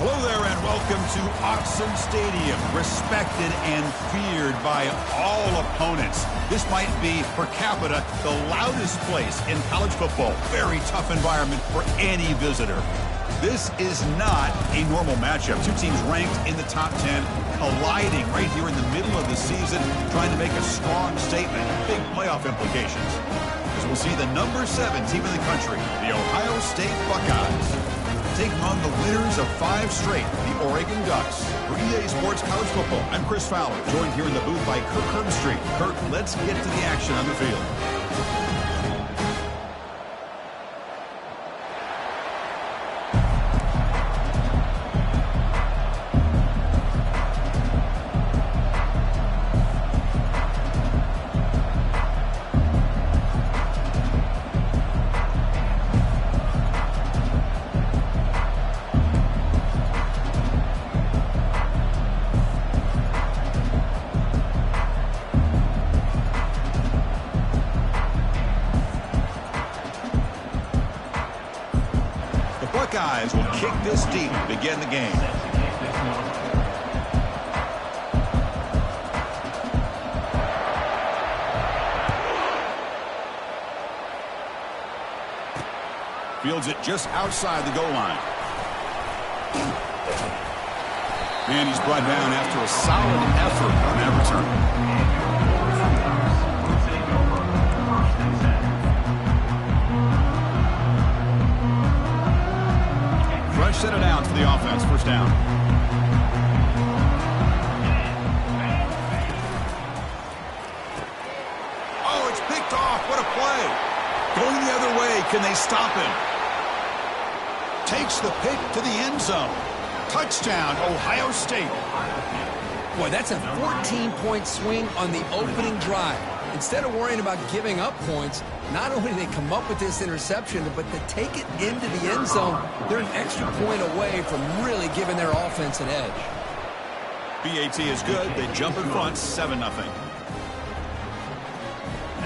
Hello there and welcome to Autzen Stadium, respected and feared by all opponents. This might be, per capita, the loudest place in college football. Very tough environment for any visitor. This is not a normal matchup. Two teams ranked in the top 10, colliding right here in the middle of the season, trying to make a strong statement. Big playoff implications. As we'll see the number 7 team in the country, the Ohio State Buckeyes, taking on the winners of 5 straight, the Oregon Ducks. For EA Sports College Football, I'm Chris Fowler, joined here in the booth by Kirk Herbstreit. Kirk, let's get to the action on the field. Buckeyes will kick this deep to begin the game. Fields it just outside the goal line. And he's brought down after a solid effort on that return. Set it out to the offense, first down. Oh, it's picked off. What a play. Going the other way. Can they stop him? Takes the pick to the end zone. Touchdown, Ohio State. Boy, that's a 14-point swing on the opening drive. Instead of worrying about giving up points, not only do they come up with this interception, but to take it into the end zone, they're an extra point away from really giving their offense an edge. BAT is good. They jump in front, 7-0.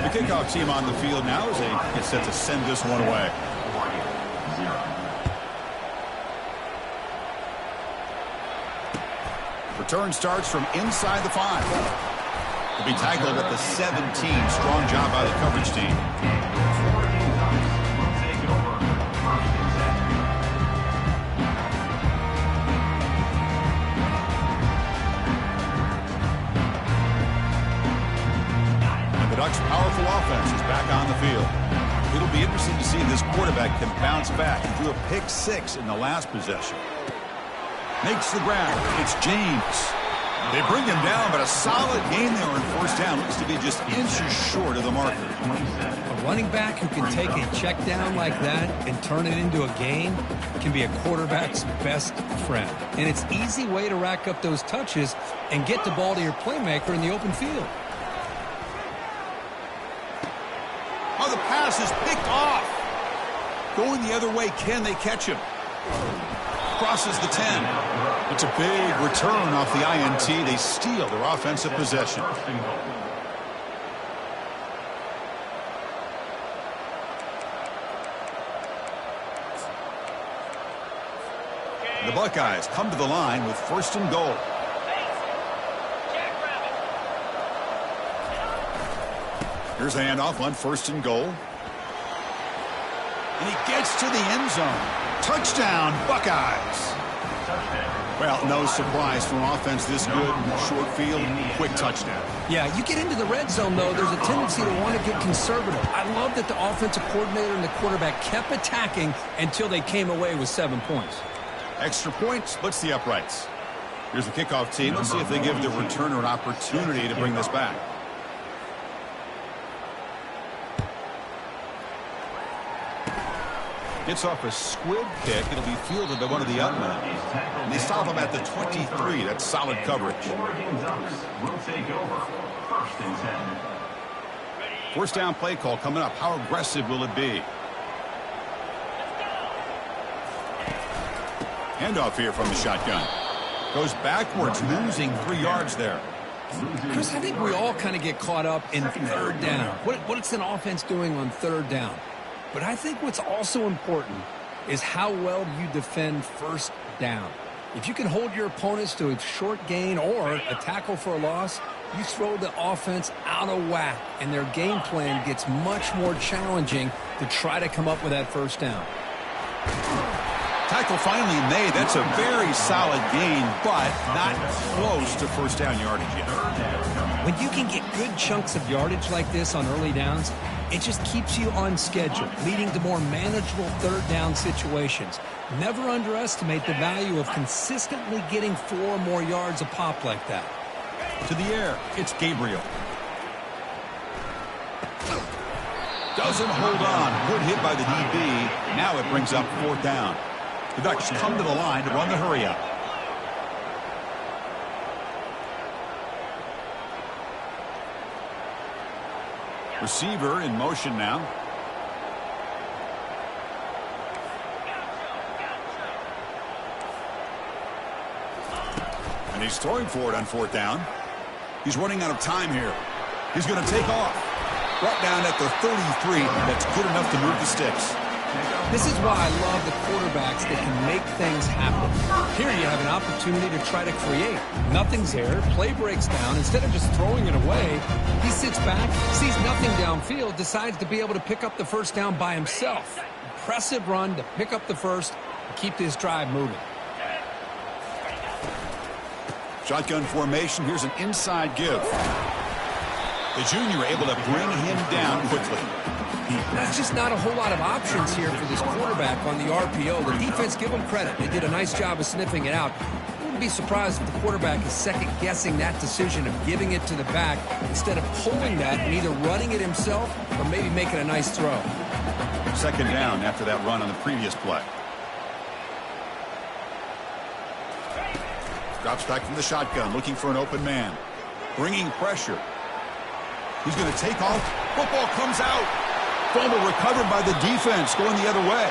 The kickoff team on the field now as they get set to send this one away. Return starts from inside the 5. To be tackled at the 17. Strong job by the coverage team. And the Ducks' powerful offense is back on the field. It'll be interesting to see if this quarterback can bounce back. He threw a pick 6 in the last possession. Makes the grab. It's James. They bring him down, but a solid game there on first down. Looks to be just inches short of the marker. A running back who can take a check down like that and turn it into a gain can be a quarterback's best friend. And it's an easy way to rack up those touches and get the ball to your playmaker in the open field. Oh, the pass is picked off. Going the other way, can they catch him? Crosses the 10. It's a big return off the INT. They steal their offensive possession. The Buckeyes come to the line with first and goal. Here's a handoff on first and goal. And he gets to the end zone. Touchdown, Buckeyes. Well, no surprise from offense this good. Short field, quick touchdown. Yeah, you get into the red zone, though, there's a tendency to want to get conservative. I love that the offensive coordinator and the quarterback kept attacking until they came away with 7 points. Extra point splits the uprights. Here's the kickoff team. Let's see if they give the returner an opportunity to bring this back. Gets off a squib kick. It'll be fielded by one of the young men. And they stop him at the 23. That's solid coverage. First down play call coming up. How aggressive will it be? Handoff here from the shotgun. Goes backwards, losing 3 yards there. Chris, I think we all kind of get caught up in third down. What's an offense doing on third down? But I think what's also important is how well you defend first down. If you can hold your opponents to a short gain or a tackle for a loss, you throw the offense out of whack, and their game plan gets much more challenging to try to come up with that first down. Tackle finally made. That's a very solid gain, but not close to first down yardage yet. When you can get good chunks of yardage like this on early downs, it just keeps you on schedule, leading to more manageable third down situations. Never underestimate the value of consistently getting 4 or more yards a pop like that. To the air, it's Gabriel. Doesn't hold on. Good hit by the DB. Now it brings up 4th down. The Ducks come to the line to run the hurry-up. Receiver in motion now. And he's throwing for it on 4th down. He's running out of time here. He's going to take off. Brought down at the 33. That's good enough to move the sticks. This is why I love the quarterbacks that can make things happen. Here you have an opportunity to try to create. Nothing's there. Play breaks down. Instead of just throwing it away, he sits back, sees nothing downfield, decides to be able to pick up the first down by himself. Impressive run to pick up the first and keep this drive moving. Shotgun formation. Here's an inside give. The junior able to bring him down quickly. There's just not a whole lot of options here for this quarterback on the RPO. The defense, give them credit. They did a nice job of sniffing it out. I wouldn't be surprised if the quarterback is second-guessing that decision of giving it to the back instead of pulling that and either running it himself or maybe making a nice throw. 2nd down after that run on the previous play. Drops back from the shotgun, looking for an open man. Bringing pressure. He's going to take off. Football comes out. Fumble recovered by the defense, going the other way.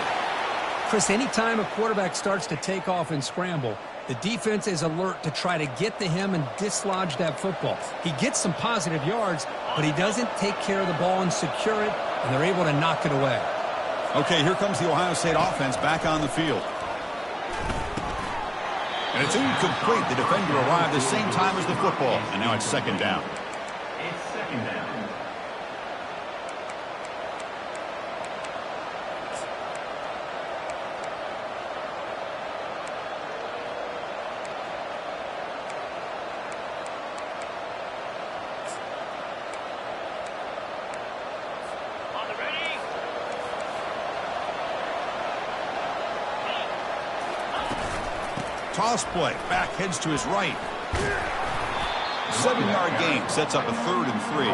Chris, anytime a quarterback starts to take off and scramble, the defense is alert to try to get to him and dislodge that football. He gets some positive yards, but he doesn't take care of the ball and secure it, and they're able to knock it away. Okay, here comes the Ohio State offense back on the field. And it's incomplete. The defender arrived the same time as the football, and now it's 2nd down. It's 2nd down. Toss play. Back heads to his right. 7-yard gain sets up a 3rd and 3.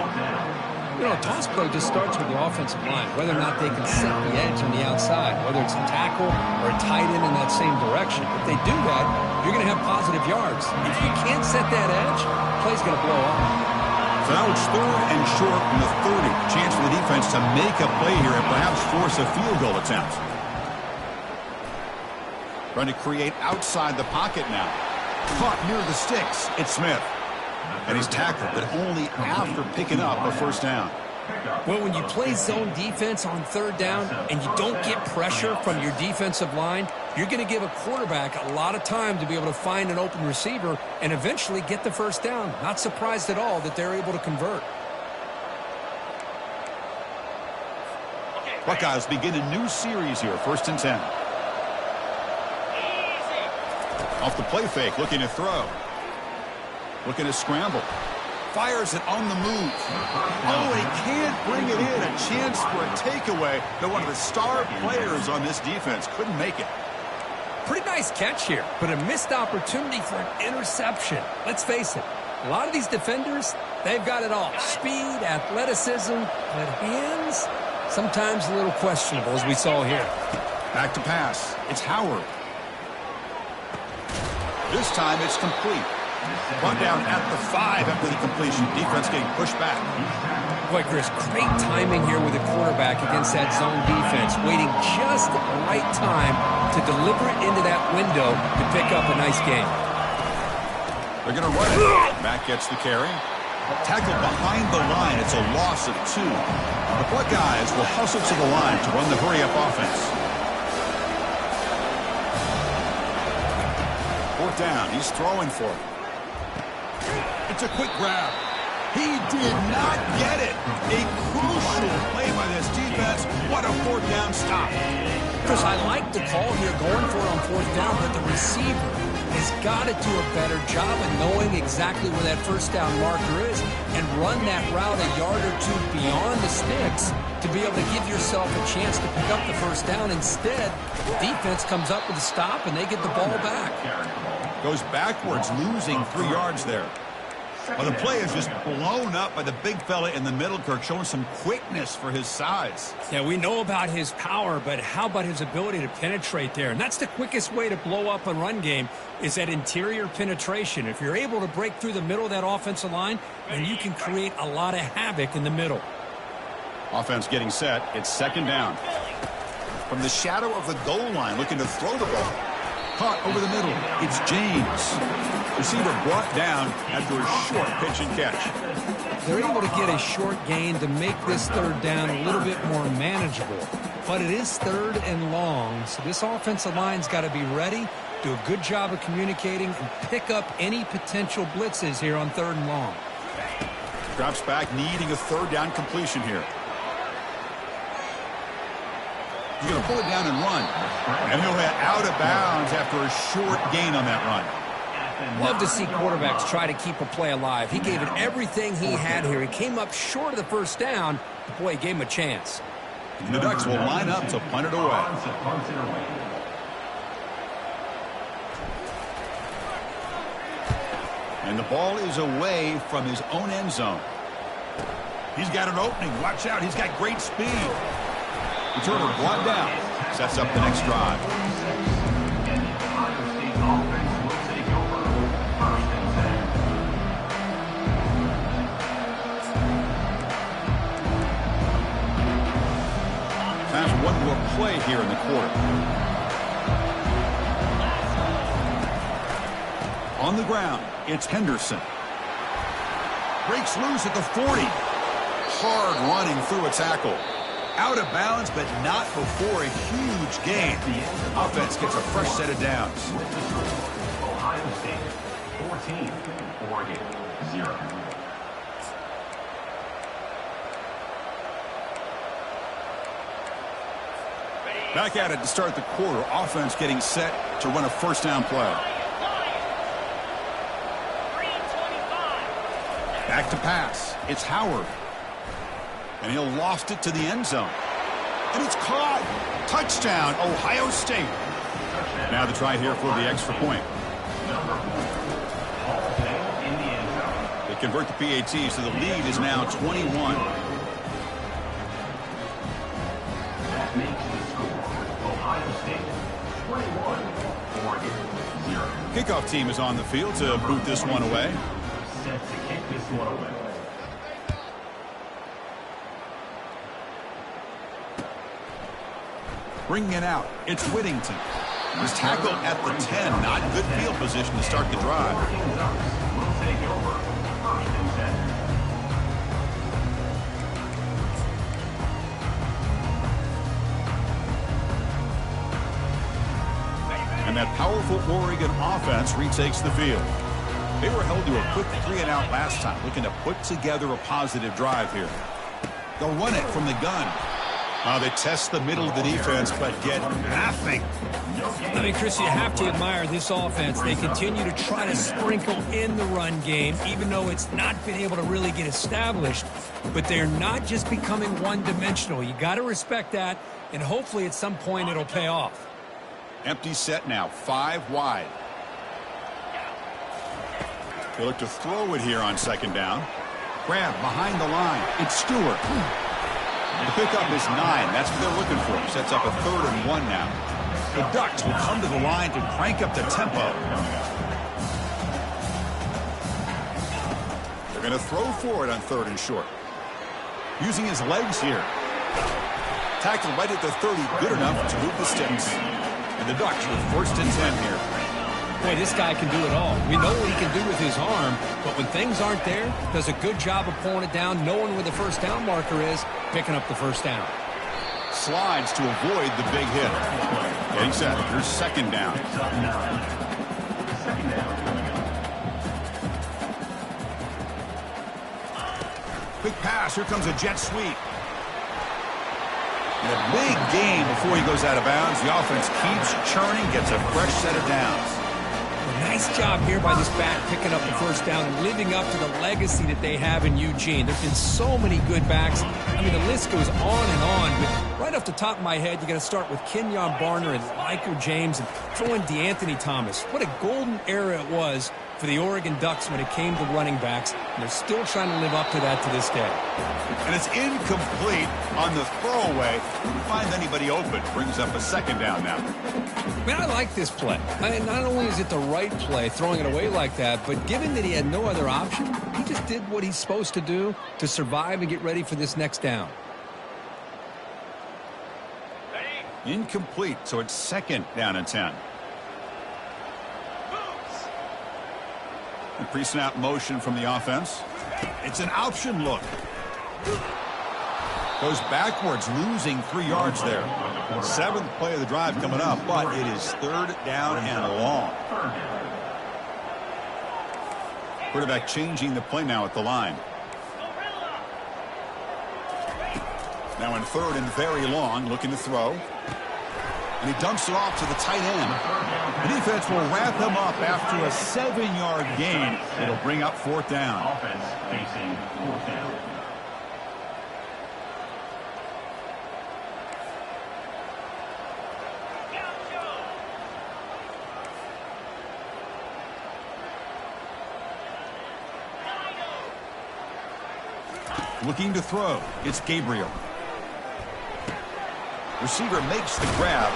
You know, a toss play just starts with the offensive line, whether or not they can set the edge on the outside, whether it's a tackle or a tight end in that same direction. If they do that, you're going to have positive yards. If you can't set that edge, the play's going to blow up. So now it's 3rd and short from the 30. Chance for the defense to make a play here and perhaps force a field goal attempt. Trying to create outside the pocket now. Caught near the sticks. It's Smith. And he's tackled, but only after picking up a 1st down. Well, when you play zone defense on 3rd down and you don't get pressure from your defensive line, you're going to give a quarterback a lot of time to be able to find an open receiver and eventually get the 1st down. Not surprised at all that they're able to convert. Buckeyes begin a new series here. 1st and 10. Off the play fake, looking to throw. Looking to scramble. Fires it on the move. Oh, he can't bring it in. A chance for a takeaway. They're one of the star players on this defense. Couldn't make it. Pretty nice catch here, but a missed opportunity for an interception. Let's face it, a lot of these defenders, they've got it all. Speed, athleticism, but hands, sometimes a little questionable, as we saw here. Back to pass. It's Howard. This time it's complete. Brought down at the 5 after the completion. Defense getting pushed back. Boy, Chris, great timing here with the quarterback against that zone defense, waiting just at the right time to deliver it into that window to pick up a nice gain. They're going to run it. Matt gets the carry. Tackled behind the line. It's a loss of 2. The Buckeyes will hustle to the line to run the hurry-up offense. fourth down. He's throwing for it. It's a quick grab. He did not get it. A crucial play by this defense. What a fourth down stop. Chris, I like the call here going for it on fourth down, but the receiver has got to do a better job of knowing exactly where that first down marker is and run that route a yard or two beyond the sticks to be able to give yourself a chance to pick up the first down. Instead, the defense comes up with a stop and they get the ball back. Goes backwards, losing 3 yards there. Well, the play is just blown up by the big fella in the middle, Kirk, showing some quickness for his size. Yeah, we know about his power, but how about his ability to penetrate there? And that's the quickest way to blow up a run game is that interior penetration. If you're able to break through the middle of that offensive line, then you can create a lot of havoc in the middle. Offense getting set. It's second down. From the shadow of the goal line, looking to throw the ball. Caught over the middle. It's James. Receiver brought down after a short pitch and catch. They're able to get a short gain to make this third down a little bit more manageable. But it is third and long, so this offensive line's got to be ready, do a good job of communicating, and pick up any potential blitzes here on third and long. Drops back, needing a third down completion here. He's going to pull it down and run. And he'll head out of bounds after a short gain on that run. Love to see quarterbacks try to keep a play alive. He gave it everything he had here. He came up short of the first down. Boy, he gave him a chance. And the Ducks will line up to punt it away. And the ball is away from his own end zone. He's got an opening. Watch out. He's got great speed. Returner brought down. Sets up the next drive. Time for one more play here in the quarter. On the ground, it's Henderson. Breaks loose at the 40. Hard running through a tackle. Out of bounds, but not before a huge gain. Offense gets a fresh set of downs. Ohio State 14, Oregon 0. Back at it to start the quarter. Offense getting set to run a first down play. Back to pass. It's Howard. And he'll lost it to the end zone. And it's caught. Touchdown, Ohio State. Now the try here for the extra point. They convert the PAT, so the lead is now 21. That makes the score Ohio State 21, Oregon 0. Kickoff team is on the field to boot this one away. Set to kick this one away. Bringing it out, it's Whittington. He's tackled at the 10. Not good field position to start the drive. We'll take over first and 10. And that powerful Oregon offense retakes the field. They were held to a quick 3-and-out last time, looking to put together a positive drive here. They'll run it from the gun. They test the middle of the defense, but get nothing. I mean, Chris, you have to admire this offense. They continue to try to sprinkle in the run game, even though it's not been able to really get established. But they're not just becoming one-dimensional. You got to respect that, and hopefully at some point it'll pay off. Empty set now, 5 wide. They look to throw it here on second down. Grab behind the line. It's Stewart. The pickup is 9. That's what they're looking for. Sets up a 3rd and 1 now. The Ducks will come to the line to crank up the tempo. They're going to throw for it on 3rd and short. Using his legs here. Tackled right at the 30. Good enough to move the sticks. And the Ducks with 1st and 10 here. Boy, this guy can do it all. We know what he can do with his arm, but when things aren't there, does a good job of pulling it down, knowing where the first down marker is, picking up the first down. Slides to avoid the big hit. Getting set. Here's second down. Quick pass. Here comes a jet sweep. And a big gain before he goes out of bounds. The offense keeps churning, gets a fresh set of downs. Nice job here by this back picking up the first down and living up to the legacy that they have in Eugene. There have been so many good backs. I mean, the list goes on and on. But right off the top of my head, you got to start with Kenyon Barner and Michael James and throw in DeAnthony Thomas. What a golden era it was for the Oregon Ducks when it came to running backs. And they're still trying to live up to that to this day. And it's incomplete on the throwaway. Couldn't find anybody open. Brings up a second down now. Man, I like this play. I mean, not only is it the right play, throwing it away like that, but given that he had no other option, he just did what he's supposed to do to survive and get ready for this next down. Incomplete, so it's second down and 10. The pre-snap motion from the offense. It's an option look. Goes backwards, losing 3 yards there. 7th play of the drive coming up, but it is third down and long. Quarterback changing the play now at the line. Now in third and very long, looking to throw. And he dumps it off to the tight end. The defense will wrap him up after a 7-yard gain. It'll bring up 4th down. Offense facing 4th down. Looking to throw. It's Gabriel. Receiver makes the grab.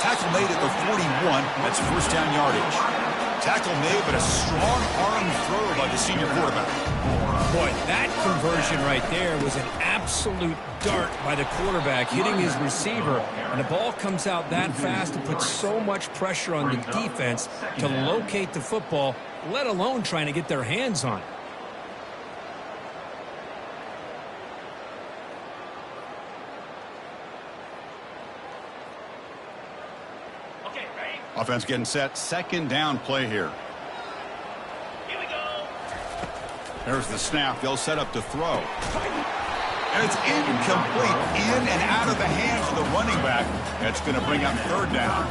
Tackle made at the 41. That's first down yardage. Tackle made, but a strong arm throw by the senior quarterback. Boy, that conversion right there was an absolute dart by the quarterback, hitting his receiver. And the ball comes out that fast and puts so much pressure on the defense to locate the football, let alone trying to get their hands on it. Offense getting set. Second down play here. Here we go. There's the snap. They'll set up to throw. And it's incomplete. In and out of the hands of the running back. That's going to bring up third down.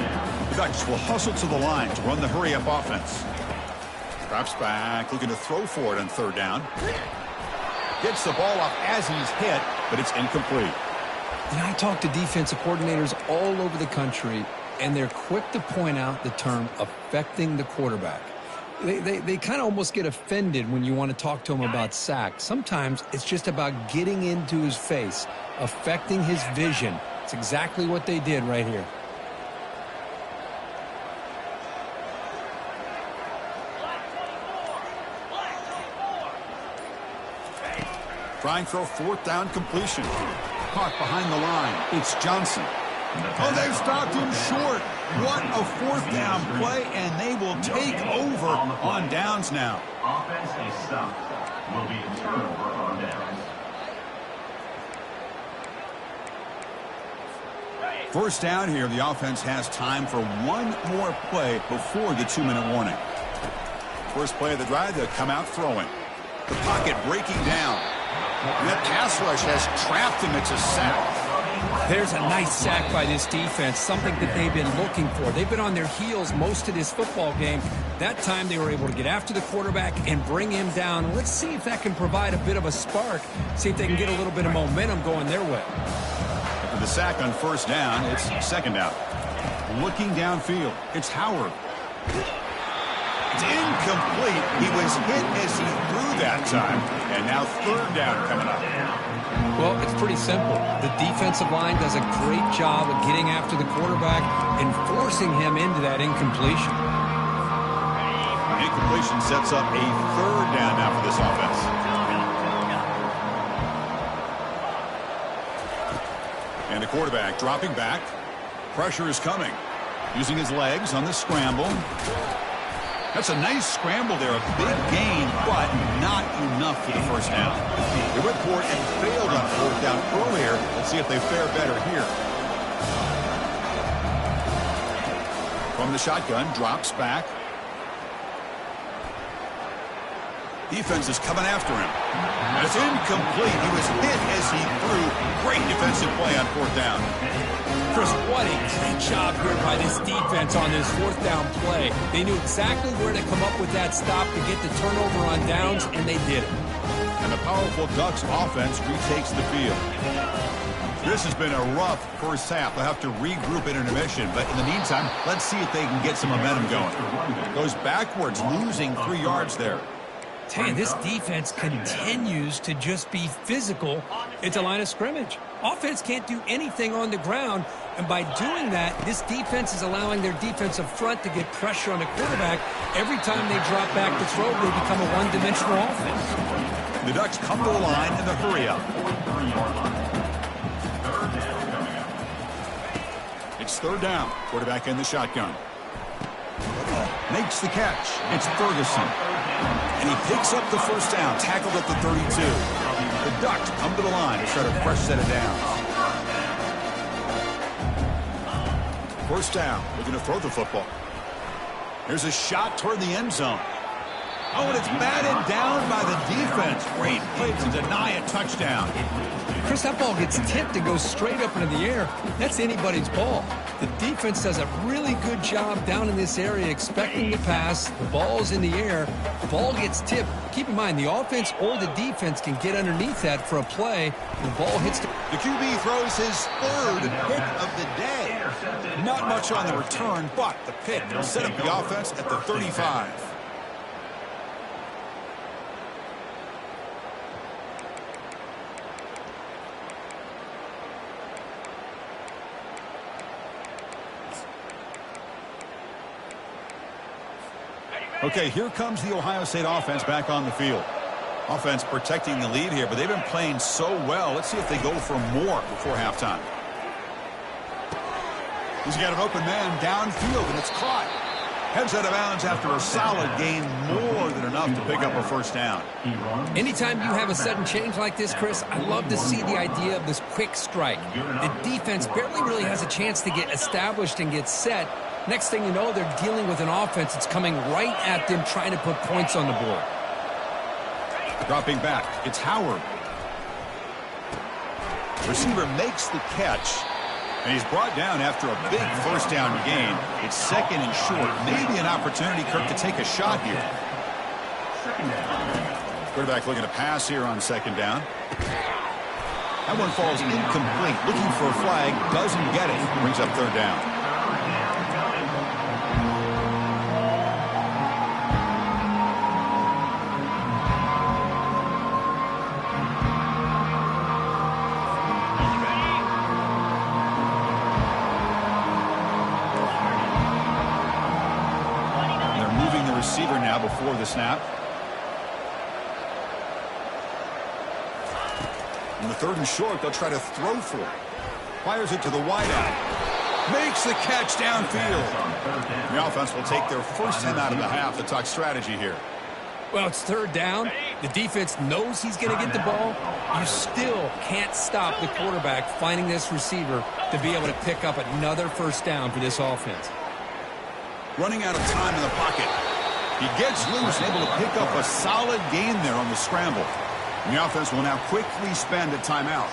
The Ducks will hustle to the line to run the hurry-up offense. Drops back, looking to throw for it on third down. Gets the ball off as he's hit, but it's incomplete. You know, I talk to defensive coordinators all over the country, and they're quick to point out the term affecting the quarterback. They kind of almost get offended when you want to talk to them about sacks. Sometimes it's just about getting into his face, affecting his vision. It's exactly what they did right here. Trying for a fourth down completion. Caught behind the line. It's Johnson. Oh, they stopped him short. What a fourth down play, and they will take over on downs now. Offense is stopped. Will be a turnover on downs. First down here, the offense has time for one more play before the 2-minute warning. First play of the drive, they'll come out throwing. The pocket breaking down. And that pass rush has trapped him. It's a sack. There's a nice sack by this defense, something that they've been looking for. They've been on their heels most of this football game. That time they were able to get after the quarterback and bring him down. Let's see if that can provide a bit of a spark, see if they can get a little bit of momentum going their way. After the sack on first down, it's second down. Looking downfield, it's Howard. It's incomplete. He was hit as he threw that time. And now third down coming up. Well, it's pretty simple. The defensive line does a great job of getting after the quarterback and forcing him into that incompletion. Incompletion sets up a third down now for this offense. And the quarterback dropping back. Pressure is coming. Using his legs on the scramble. That's a nice scramble there, a big gain, but not enough for the first down. They went for it and failed on fourth down earlier. Let's see if they fare better here. From the shotgun, drops back. Defense is coming after him. And it's incomplete. He was hit as he threw. Great defensive play on 4th down. Chris, what a great job here by this defense on this 4th down play. They knew exactly where to come up with that stop to get the turnover on downs, and they did it. And the powerful Ducks offense retakes the field. This has been a rough first half. They'll have to regroup in intermission, but in the meantime, let's see if they can get some momentum going. Goes backwards, losing 3 yards there. Tell you, this defense continues to just be physical at the line of scrimmage. Offense can't do anything on the ground, and by doing that, this defense is allowing their defensive front to get pressure on the quarterback. Every time they drop back to throw, they become a one-dimensional offense. The Ducks come to the line in the hurry-up. It's 3rd down. Quarterback in the shotgun. Makes the catch. It's Ferguson. And he picks up the 1st down, tackled at the 32. The Ducks come to the line to start a fresh set of downs. 1st down. Looking to throw the football. Here's a shot toward the end zone. Oh, and it's batted down by the defense. Great play to deny a touchdown. Chris, that ball gets tipped and goes straight up into the air. That's anybody's ball. The defense does a really good job down in this area expecting the pass. The ball's in the air. The ball gets tipped. Keep in mind, the offense or the defense can get underneath that for a play. The ball hits the QB throws his 3rd pick of the day. Not much on the return, but the pick will set up the offense at the 35. Okay, here comes the Ohio State offense back on the field. Offense protecting the lead here, but they've been playing so well. Let's see if they go for more before halftime. He's got an open man downfield, and it's caught. Heads out of bounds after a solid gain, more than enough to pick up a 1st down. Anytime you have a sudden change like this, Chris, I love to see the idea of this quick strike. The defense barely really has a chance to get established and get set. Next thing you know, they're dealing with an offense that's coming right at them, trying to put points on the board. Dropping back, it's Howard. Receiver makes the catch, and he's brought down after a big 1st down gain. It's 2nd and short. Maybe an opportunity, Kirk, to take a shot here. Quarterback looking to pass here on 2nd down. That one falls incomplete. Looking for a flag, doesn't get it. Brings up 3rd down. Receiver now before the snap. In the 3rd and short, they'll try to throw for it. Fires it to the wideout. Makes the catch downfield. The offense will take their 1st time out of the half to talk strategy here. Well, it's 3rd down. The defense knows he's going to get the ball. You still can't stop the quarterback finding this receiver to be able to pick up another 1st down for this offense. Running out of time in the pocket. He gets loose and able to pick up a solid gain there on the scramble. And the offense will now quickly spend a timeout.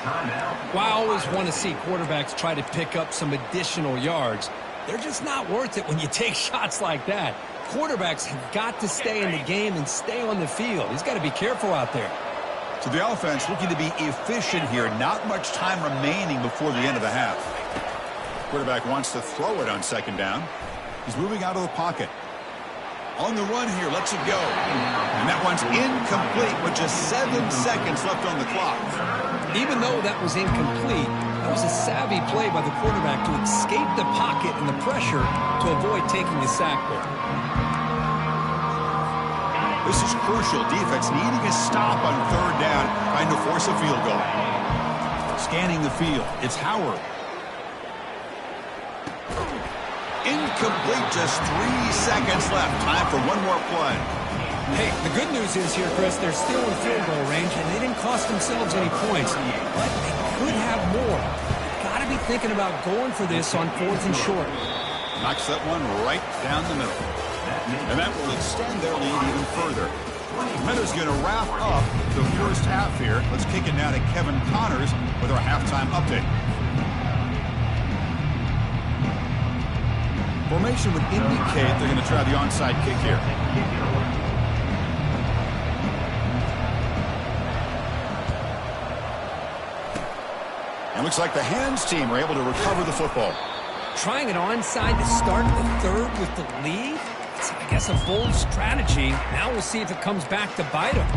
Well, I always want to see quarterbacks try to pick up some additional yards. They're just not worth it when you take shots like that. Quarterbacks have got to stay in the game and stay on the field. He's got to be careful out there. So the offense looking to be efficient here. Not much time remaining before the end of the half. Quarterback wants to throw it on 2nd down. He's moving out of the pocket. On the run here, lets it go. And that one's incomplete with just 7 seconds left on the clock. Even though that was incomplete, that was a savvy play by the quarterback to escape the pocket and the pressure to avoid taking the sack there. This is crucial. Defense needing a stop on 3rd down, trying to force a field goal. Scanning the field, it's Howard. Incomplete, just 3 seconds left. Time for one more play. Hey, the good news is here, Chris, they're still in field goal range, and they didn't cost themselves any points. But they could have more. Got to be thinking about going for this on 4th and short. Knocks that one right down the middle. And that will extend their lead even further. Meadows going to wrap up the first half here. Let's kick it now to Kevin Connors with our halftime update. Formation would indicate they're going to try the onside kick here. And looks like the hands team are able to recover the football. Trying it onside to start the third with the lead? It's, I guess, a bold strategy. Now we'll see if it comes back to bite them.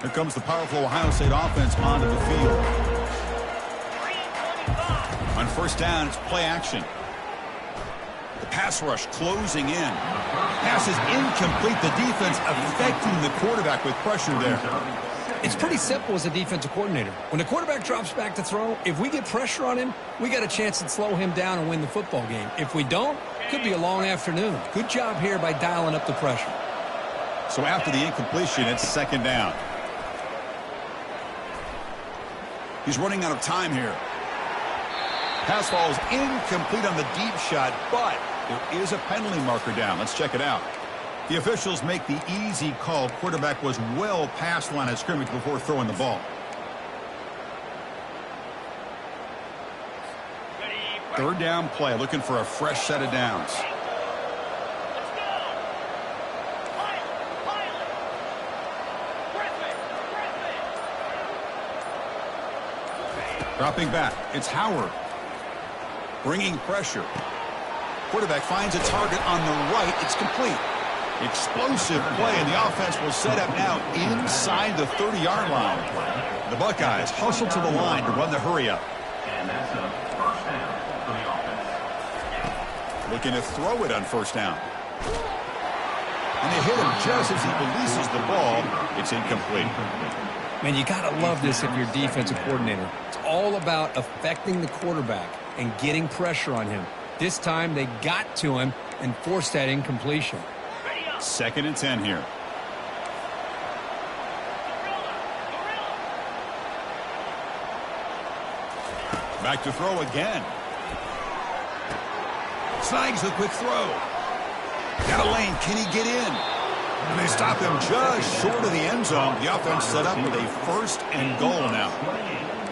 Here comes the powerful Ohio State offense onto the field. On first down, it's play action. The pass rush closing in. Pass is incomplete. The defense affecting the quarterback with pressure there. It's pretty simple as a defensive coordinator. When the quarterback drops back to throw, if we get pressure on him, we got a chance to slow him down and win the football game. If we don't, it could be a long afternoon. Good job here by dialing up the pressure. So after the incompletion, it's second down. He's running out of time here. Pass falls incomplete on the deep shot, but there is a penalty marker down. Let's check it out. The officials make the easy call. Quarterback was well past line of scrimmage before throwing the ball. Third down play, looking for a fresh set of downs. Dropping back, it's Howard. Bringing pressure. Quarterback finds a target on the right. It's complete. Explosive play, and the offense will set up now inside the 30-yard line. The Buckeyes hustle to the line to run the hurry-up. And that's a first down for the offense. Looking to throw it on first down. And they hit him just as he releases the ball. It's incomplete. Man, you got to love this if you're a defensive coordinator. It's all about affecting the quarterback and getting pressure on him. This time they got to him and forced that incompletion. Second and 10 here. Back to throw again. Snags the quick throw. Got a lane. Can he get in? And they stop him just short of the end zone. The offense set up with a first and goal now.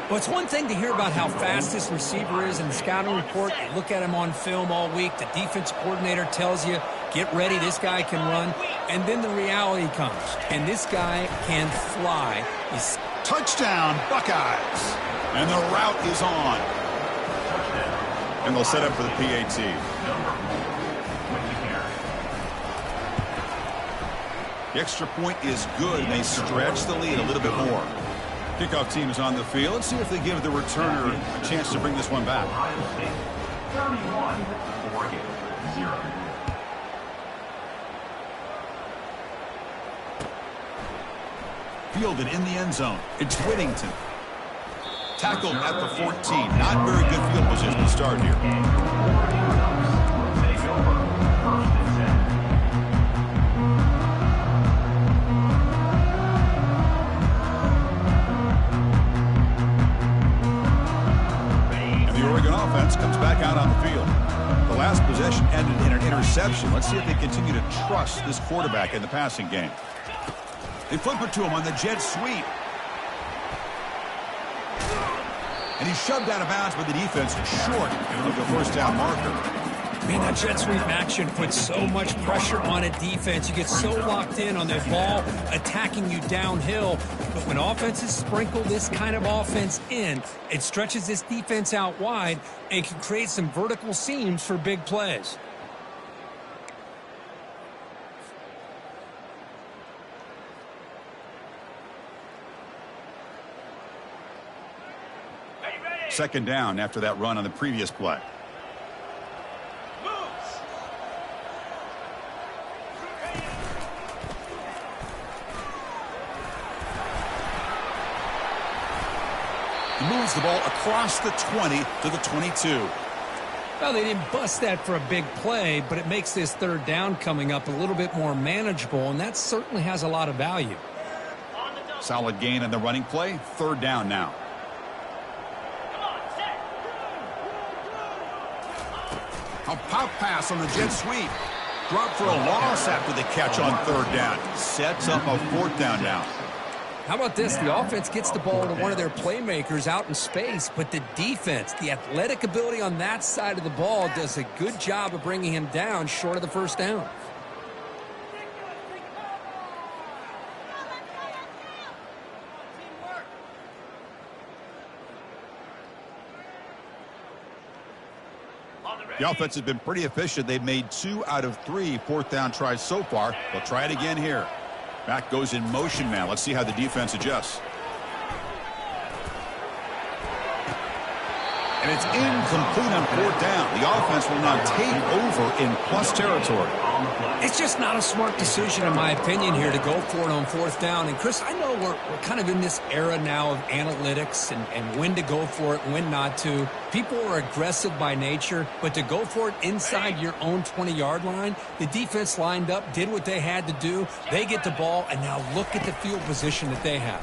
Well, it's one thing to hear about how fast this receiver is in the scouting report. You look at him on film all week. The defense coordinator tells you, get ready, this guy can run. And then the reality comes. And this guy can fly. He's Touchdown, Buckeyes. And the route is on. And they'll set up for the PAT. The extra point is good, and they stretch the lead a little bit more. Kickoff team is on the field. Let's see if they give the returner a chance to bring this one back. 31-0. Fielded in the end zone. It's Whittington. Tackled at the 14. Not very good field position to start here. Take over. First and 10. And the Oregon offense comes back out on the field. The last possession ended in an interception. Let's see if they continue to trust this quarterback in the passing game. They flip it to him on the jet sweep. And he's shoved out of bounds by the defense short of the first down marker. Man, that jet sweep action puts so much pressure on a defense. You get so locked in on their ball attacking you downhill. But when offenses sprinkle this kind of offense in, it stretches this defense out wide and can create some vertical seams for big plays. Second down after that run on the previous play. He moves the ball across the 20 to the 22. Well, they didn't bust that for a big play, but it makes this third down coming up a little bit more manageable, and that certainly has a lot of value. On the Solid gain on the running play. Third down now. A pop pass on the jet sweep. Drop for a loss after the catch on third down. Sets up a fourth down now. How about this? The offense gets the ball to one of their playmakers out in space, but the defense, the athletic ability on that side of the ball, does a good job of bringing him down short of the first down. The offense has been pretty efficient. They've made 2 out of 3 fourth down tries so far. They'll try it again here. Back goes in motion now. Let's see how the defense adjusts. And it's incomplete on fourth down. The offense will now take over in plus territory. It's just not a smart decision, in my opinion, here to go for it on fourth down. And, Chris, I know we're kind of in this era now of analytics and when to go for it and when not to. People are aggressive by nature, but to go for it inside your own 20-yard line, the defense lined up, did what they had to do. They get the ball, and now look at the field position that they have.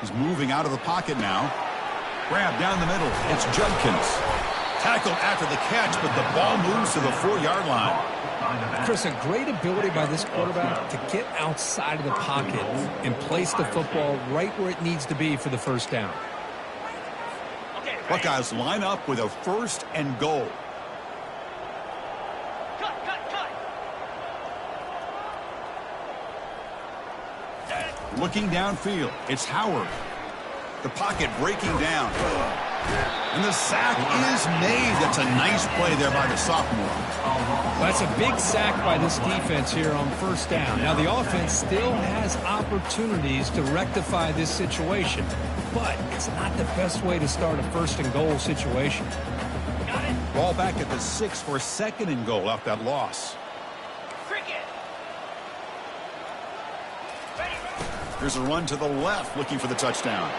He's moving out of the pocket now. Grab down the middle. It's Judkins. Tackled after the catch, but the ball moves to the 4-yard line. Chris, a great ability by this quarterback to get outside of the pocket and place the football right where it needs to be for the first down. Buckeyes line up with a 1st and goal. Looking downfield, it's Howard. The pocket breaking down. And the sack is made. That's a nice play there by the sophomore. That's a big sack by this defense here on first down. Now, the offense still has opportunities to rectify this situation, but it's not the best way to start a 1st and goal situation. Ball back at the 6 for 2nd and goal off that loss. Here's a run to the left, looking for the touchdown.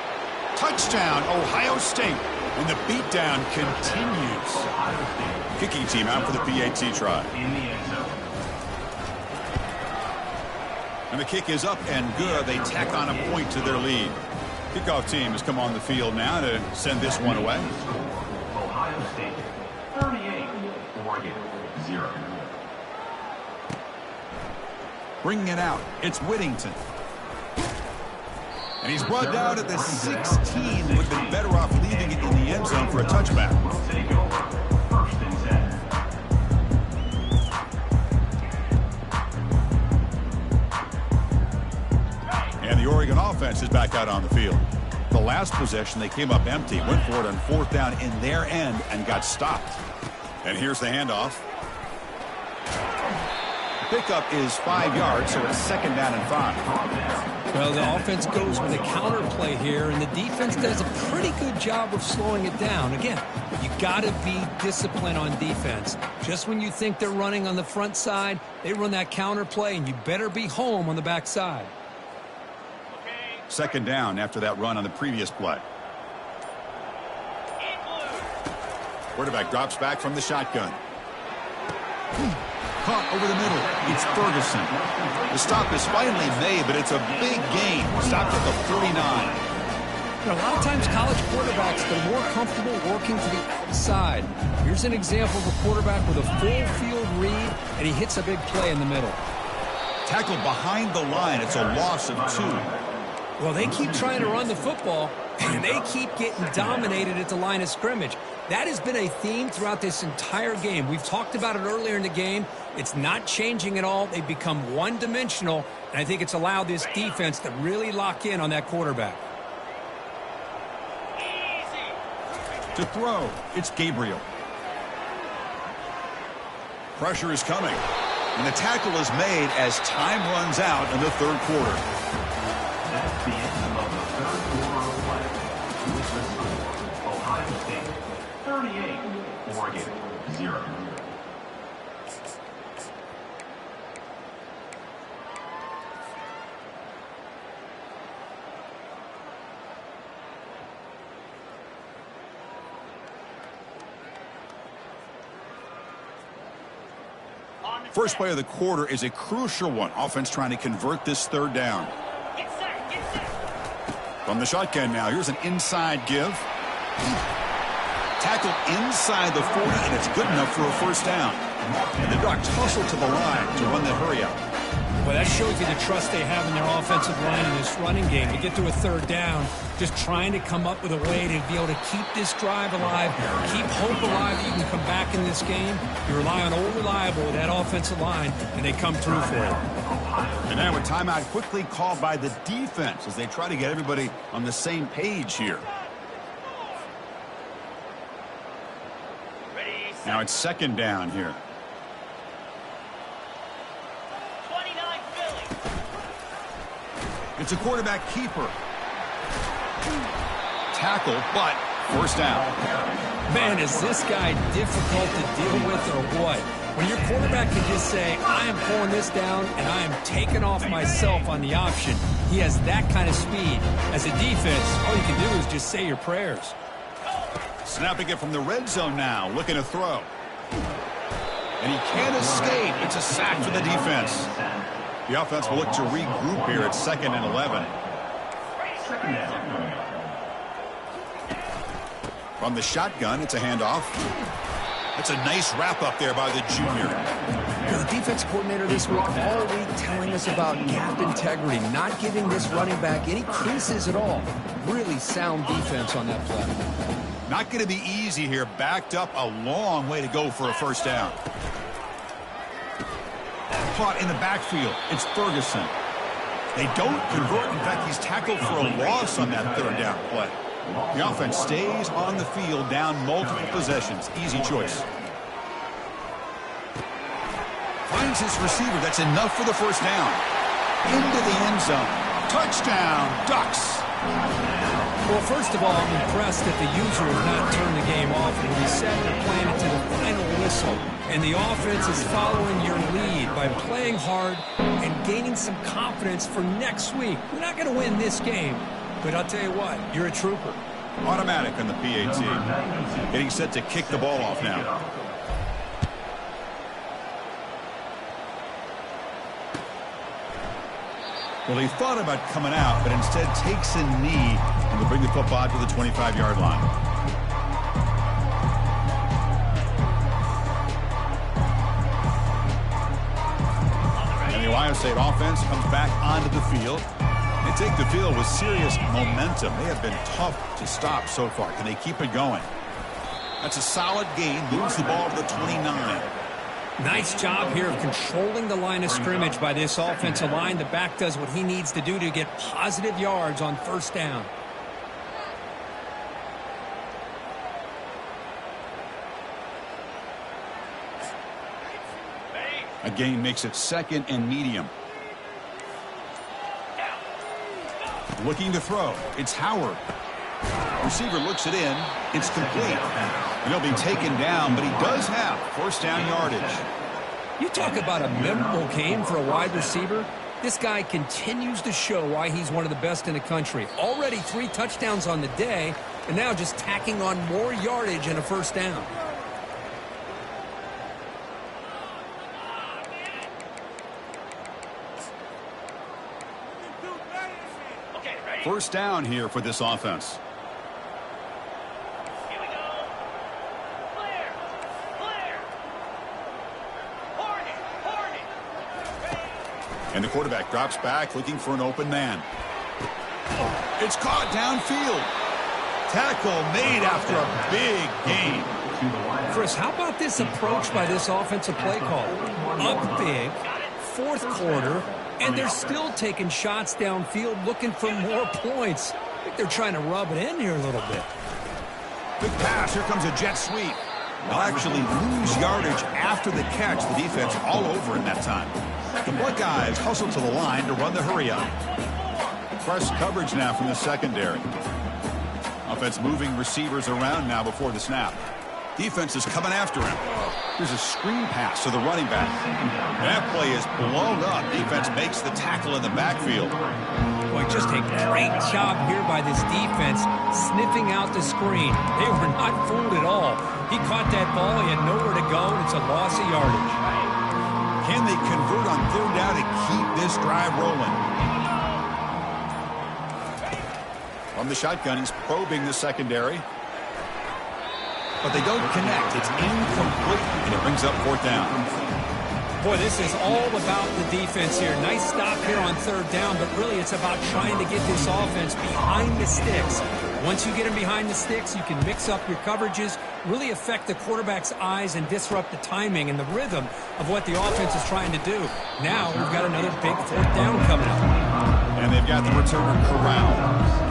Touchdown, Ohio State. And the beatdown continues. Kicking team out for the PAT try. And the kick is up and good. They tack on a point to their lead. Kickoff team has come on the field now to send this one away. Ohio State 38, Oregon 0. Bringing it out, it's Whittington. And he's brought down at the 16. Would have been better off leaving it in the end zone for a touchback. Take over. 1st and 10. And the Oregon offense is back out on the field. The last possession, they came up empty, went for it on 4th down in their end and got stopped. And here's the handoff. The pickup is 5 yards, so it's 2nd down and 5. Well, the offense goes with a counter play here, and the defense does a pretty good job of slowing it down. Again, you got to be disciplined on defense. Just when you think they're running on the front side, they run that counter play, and you better be home on the back side. 2nd down after that run on the previous play. Quarterback drops back from the shotgun. Caught over the middle. It's Ferguson. The stop is finally made, but it's a big gain. Stopped at the 49. You know, a lot of times college quarterbacks, they're more comfortable working to the outside. Here's an example of a quarterback with a full field read, and he hits a big play in the middle. Tackled behind the line. It's a loss of 2. Well, they keep trying to run the football, and they keep getting dominated at the line of scrimmage. That has been a theme throughout this entire game. We've talked about it earlier in the game. It's not changing at all. They've become one-dimensional, and I think it's allowed this defense to really lock in on that quarterback. To throw, it's Gabriel. Pressure is coming, and the tackle is made as time runs out in the 3rd quarter. That's the end of the 3rd quarter of play. With the score, Ohio State 38, Oregon 0. First play of the quarter is a crucial one. Offense trying to convert this third down. From the shotgun now, here's an inside give. Tackle inside the 40, and it's good enough for a first down. And the Ducks hustle to the line to run the hurry up. Well, that shows you the trust they have in their offensive line in this running game. To get to a third down, just trying to come up with a way to be able to keep this drive alive, keep hope alive that you can come back in this game. You rely on Old Reliable with that offensive line, and they come through for it. And now a timeout quickly called by the defense as they try to get everybody on the same page here. Now it's second down here. It's a quarterback keeper. Tackle, but first down. Man, is this guy difficult to deal with or what? When your quarterback can just say, I am pulling this down and I am taking off myself on the option, he has that kind of speed. As a defense, all you can do is just say your prayers. Snapping it from the red zone now, looking to throw. And he can't escape. It's a sack for the defense. The offense will look to regroup here at 2nd and 11. From the shotgun, it's a handoff. That's a nice wrap up there by the junior. The defense coordinator this week all week telling us about gap integrity, not giving this running back any creases at all. Really sound defense on that play. Not going to be easy here. Backed up, a long way to go for a first down. Caught in the backfield. It's Ferguson. They don't convert. In fact, he's tackled for a loss on that third down play. The offense stays on the field, down multiple possessions. Easy choice. Finds his receiver. That's enough for the first down. Into the end zone. Touchdown, Ducks. Well, first of all, I'm impressed that the user has not turned the game off and reset their plan to the final whistle. And the offense is following your lead by playing hard and gaining some confidence for next week. We're not going to win this game, but I'll tell you what, you're a trooper. Automatic on the PAT. Getting set to kick the ball off now. Well, he thought about coming out, but instead takes a knee and will bring the football to the 25-yard line. And the Ohio State offense comes back onto the field. They take the field with serious momentum. They have been tough to stop so far. Can they keep it going? That's a solid gain. Moves the ball to the 29. Nice job here of controlling the line of scrimmage by this offensive line. The back does what he needs to do to get positive yards on first down. A gain makes it 2nd and medium. Looking to throw. It's Howard. Receiver looks it in. It's complete. And he'll be taken down, but he does have first down yardage. You talk about a memorable game for a wide receiver. This guy continues to show why he's one of the best in the country. Already 3 touchdowns on the day, and now just tacking on more yardage and a first down. First down here for this offense. And the quarterback drops back looking for an open man. It's caught downfield. Tackle made after a big gain. Chris, how about this approach by this offensive play call? Up big, 4th quarter, and they're still taking shots downfield looking for more points. I think they're trying to rub it in here a little bit. Big pass. Here comes a jet sweep. They'll actually lose yardage after the catch. The defense all over in that time. The Buckeyes hustle to the line to run the hurry up. Press coverage now from the secondary. Offense moving receivers around now before the snap. Defense is coming after him. Here's a screen pass to the running back. That play is blown up. Defense makes the tackle in the backfield. Boy, just a great job here by this defense, sniffing out the screen. They were not fooled at all. He caught that ball. He had nowhere to go, and it's a loss of yardage. Can they convert on third down to keep this drive rolling? From the shotgun, he's probing the secondary. But they don't connect. It's incomplete, and it brings up fourth down. Boy, this is all about the defense here. Nice stop here on third down, but really it's about trying to get this offense behind the sticks. Once you get them behind the sticks, you can mix up your coverages, really affect the quarterback's eyes and disrupt the timing and the rhythm of what the offense is trying to do. Now we've got another big fourth down coming up. And they've got the returner corralled.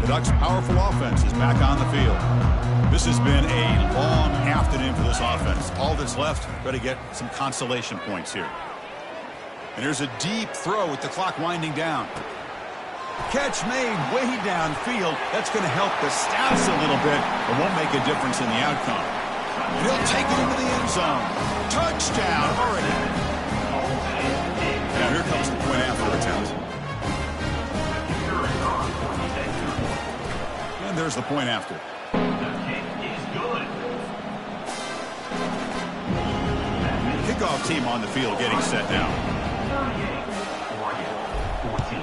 Ducks' powerful offense is back on the field. This has been a long afternoon for this offense. All that's left, got to get some consolation points here. And here's a deep throw with the clock winding down. Catch made way downfield. That's going to help the stats a little bit, but won't make a difference in the outcome. And he'll take it into the end zone. Touchdown, Oregon. Now here comes the point after attempt. And there's the point after. The kick is good. Kickoff team on the field getting set down. 38, Oregon, 14.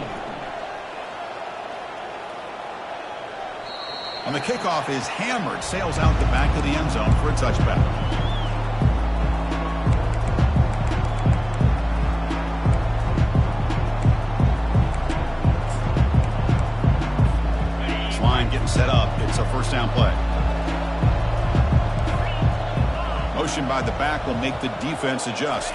And the kickoff is hammered, sails out the back of the end zone for a touchback. Getting set up. It's a first down play. Motion by the back will make the defense adjust.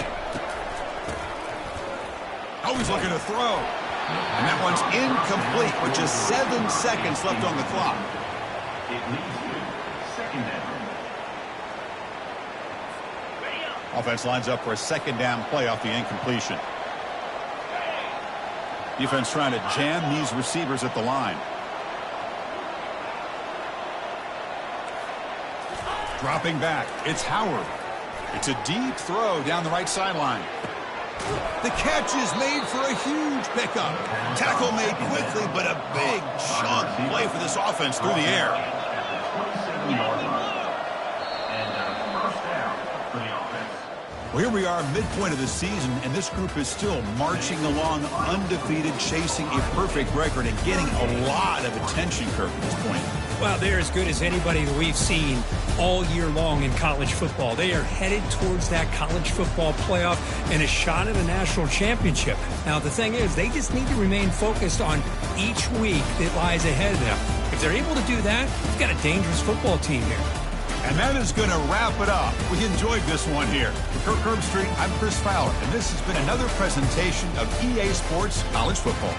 Oh, he's looking to throw. And that one's incomplete with just 7 seconds left on the clock. It leads to second down. Offense lines up for a second down play off the incompletion. Defense trying to jam these receivers at the line. Dropping back, it's Howard. It's a deep throw down the right sideline. The catch is made for a huge pickup. Tackle made quickly, but a big chunk play for this offense through the air. At the 27-yard line. And first down for the offense. Well, here we are, midpoint of the season, and this group is still marching along undefeated, chasing a perfect record and getting a lot of attention, Kirk, at this point. Well, they're as good as anybody that we've seen all year long in college football. They are headed towards that college football playoff and a shot at a national championship. Now, the thing is, they just need to remain focused on each week that lies ahead of them. If they're able to do that, you've got a dangerous football team here. And that is going to wrap it up. We enjoyed this one here. For Kirk Herbstreit, I'm Chris Fowler, and this has been another presentation of EA Sports College Football.